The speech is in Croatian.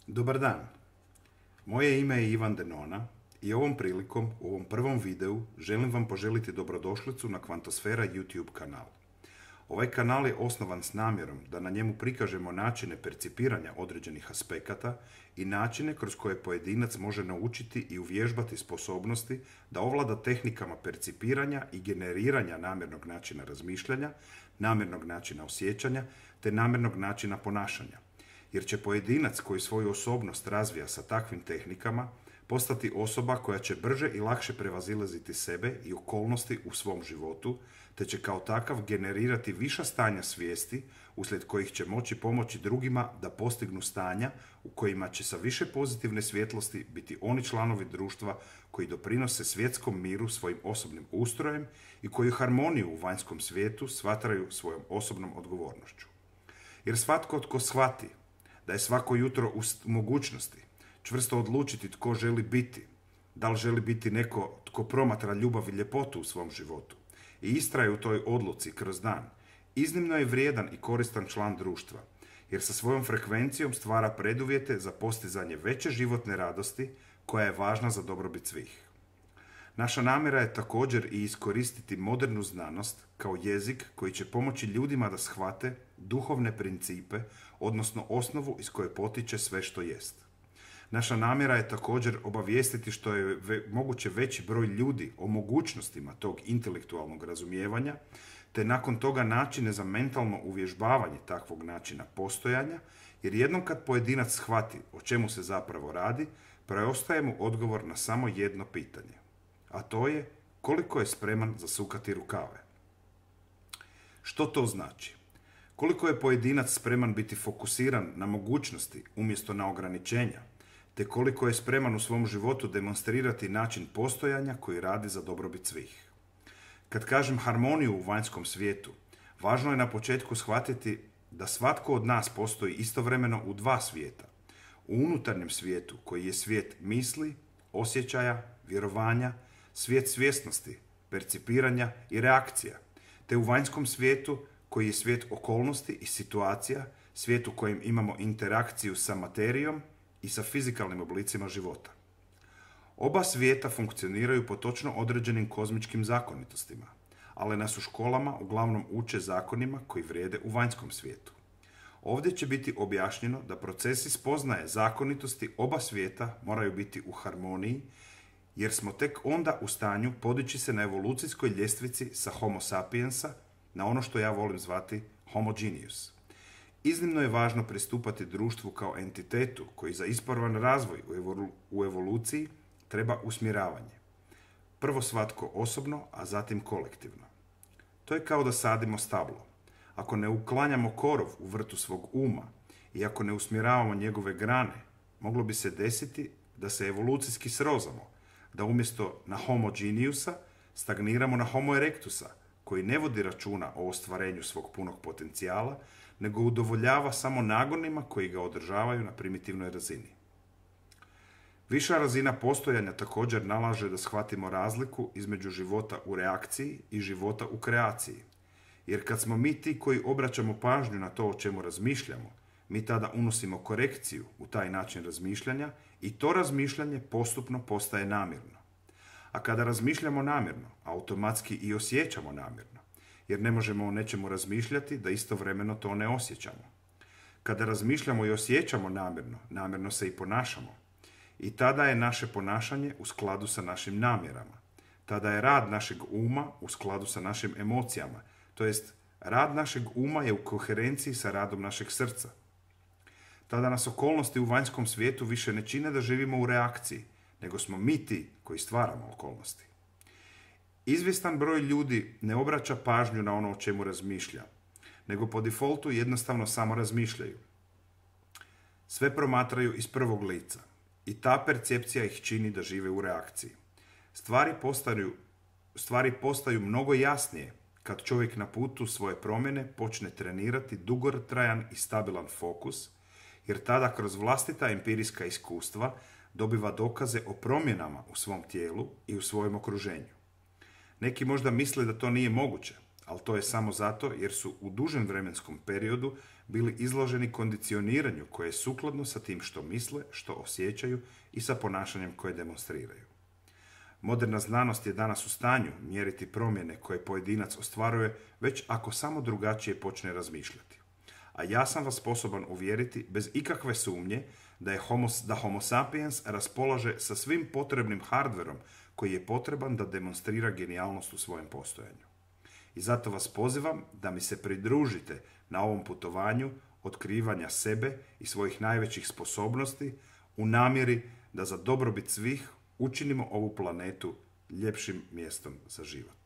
Dobar dan, moje ime je Ivan Denona i ovom prilikom, u ovom prvom videu, želim vam poželiti dobrodošlicu na Kvantosfera YouTube kanal. Ovaj kanal je osnovan s namjerom da na njemu prikažemo načine percipiranja određenih aspekata i načine kroz koje pojedinac može naučiti i uvježbati sposobnosti da ovlada tehnikama percipiranja i generiranja namjernog načina razmišljanja, namjernog načina osjećanja te namjernog načina ponašanja. Jer će pojedinac koji svoju osobnost razvija sa takvim tehnikama postati osoba koja će brže i lakše prevazilaziti sebe i okolnosti u svom životu, te će kao takav generirati viša stanja svijesti uslijed kojih će moći pomoći drugima da postignu stanja u kojima će sa više pozitivne svjetlosti biti oni članovi društva koji doprinose svjetskom miru svojim osobnim ustrojem i koji harmoniju u vanjskom svijetu smatraju svojom osobnom odgovornošću. Jer svatko tko shvati da je svako jutro u mogućnosti čvrsto odlučiti tko želi biti, da li želi biti neko tko promatra ljubav i ljepotu u svom životu i istraje u toj odluci kroz dan, iznimno je vrijedan i koristan član društva, jer sa svojom frekvencijom stvara preduvjete za postizanje veće životne radosti koja je važna za dobrobit svih. Naša namjera je također i iskoristiti modernu znanost kao jezik koji će pomoći ljudima da shvate duhovne principe, odnosno osnovu iz koje potiče sve što jest. Naša namjera je također obavijestiti što je moguće veći broj ljudi o mogućnostima tog intelektualnog razumijevanja, te nakon toga načine za mentalno uvježbavanje takvog načina postojanja, jer jednom kad pojedinac shvati o čemu se zapravo radi, preostaje mu odgovor na samo jedno pitanje, a to je koliko je spreman zasukati rukave. Što to znači? Koliko je pojedinac spreman biti fokusiran na mogućnosti umjesto na ograničenja, te koliko je spreman u svom životu demonstrirati način postojanja koji radi za dobrobit svih. Kad kažem harmoniju u vanjskom svijetu, važno je na početku shvatiti da svatko od nas postoji istovremeno u dva svijeta. U unutarnjem svijetu koji je svijet misli, osjećaja, vjerovanja, svijet svjesnosti, percipiranja i reakcija, te u vanjskom svijetu koji je svijet okolnosti i situacija, svijet u kojem imamo interakciju sa materijom i sa fizikalnim oblicima života. Oba svijeta funkcioniraju po točno određenim kozmičkim zakonitostima, ali nas u školama uglavnom uče zakonima koji vrijede u vanjskom svijetu. Ovdje će biti objašnjeno da procesi spoznaje zakonitosti oba svijeta moraju biti u harmoniji, jer smo tek onda u stanju podići se na evolucijskoj ljestvici sa Homo sapiensa na ono što ja volim zvati Homo genius. Iznimno je važno pristupati društvu kao entitetu koji za ispravan razvoj u evoluciji treba usmjeravanje. Prvo svatko osobno, a zatim kolektivno. To je kao da sadimo stablo. Ako ne uklanjamo korov u vrtu svog uma i ako ne usmjeravamo njegove grane, moglo bi se desiti da se evolucijski srozamo, da umjesto na Homo geniusa stagniramo na Homo erectusa, koji ne vodi računa o ostvarenju svog punog potencijala, nego udovoljava samo nagonima koji ga održavaju na primitivnoj razini. Viša razina postojanja također nalaže da shvatimo razliku između života u reakciji i života u kreaciji. Jer kad smo mi ti koji obraćamo pažnju na to o čemu razmišljamo, mi tada unosimo korekciju u taj način razmišljanja i to razmišljanje postupno postaje namjerno. A kada razmišljamo namjerno, automatski i osjećamo namjerno, jer ne možemo o nečemu razmišljati da istovremeno to ne osjećamo. Kada razmišljamo i osjećamo namjerno, namjerno se i ponašamo. I tada je naše ponašanje u skladu sa našim namjerama. Tada je rad našeg uma u skladu sa našim emocijama, to jest rad našeg uma je u koherenciji sa radom našeg srca. Tada nas okolnosti u vanjskom svijetu više ne čine da živimo u reakciji, nego smo mi ti koji stvaramo okolnosti. Izvjestan broj ljudi ne obraća pažnju na ono o čemu razmišlja, nego po defaultu jednostavno samo razmišljaju. Sve promatraju iz prvog lica i ta percepcija ih čini da žive u reakciji. Stvari postaju mnogo jasnije kad čovjek na putu svoje promjene počne trenirati dugotrajan i stabilan fokus, jer tada kroz vlastita empirijska iskustva dobiva dokaze o promjenama u svom tijelu i u svojem okruženju. Neki možda misle da to nije moguće, ali to je samo zato jer su u dužem vremenskom periodu bili izloženi kondicioniranju koje je sukladno sa tim što misle, što osjećaju i sa ponašanjem koje demonstriraju. Moderna znanost je danas u stanju mjeriti promjene koje pojedinac ostvaruje već ako samo drugačije počne razmišljati. A ja sam vas sposoban uvjeriti bez ikakve sumnje da Homo sapiens raspolaže sa svim potrebnim hardverom koji je potreban da demonstrira genijalnost u svojem postojanju. I zato vas pozivam da mi se pridružite na ovom putovanju otkrivanja sebe i svojih najvećih sposobnosti u namjeri da za dobrobit svih učinimo ovu planetu ljepšim mjestom za život.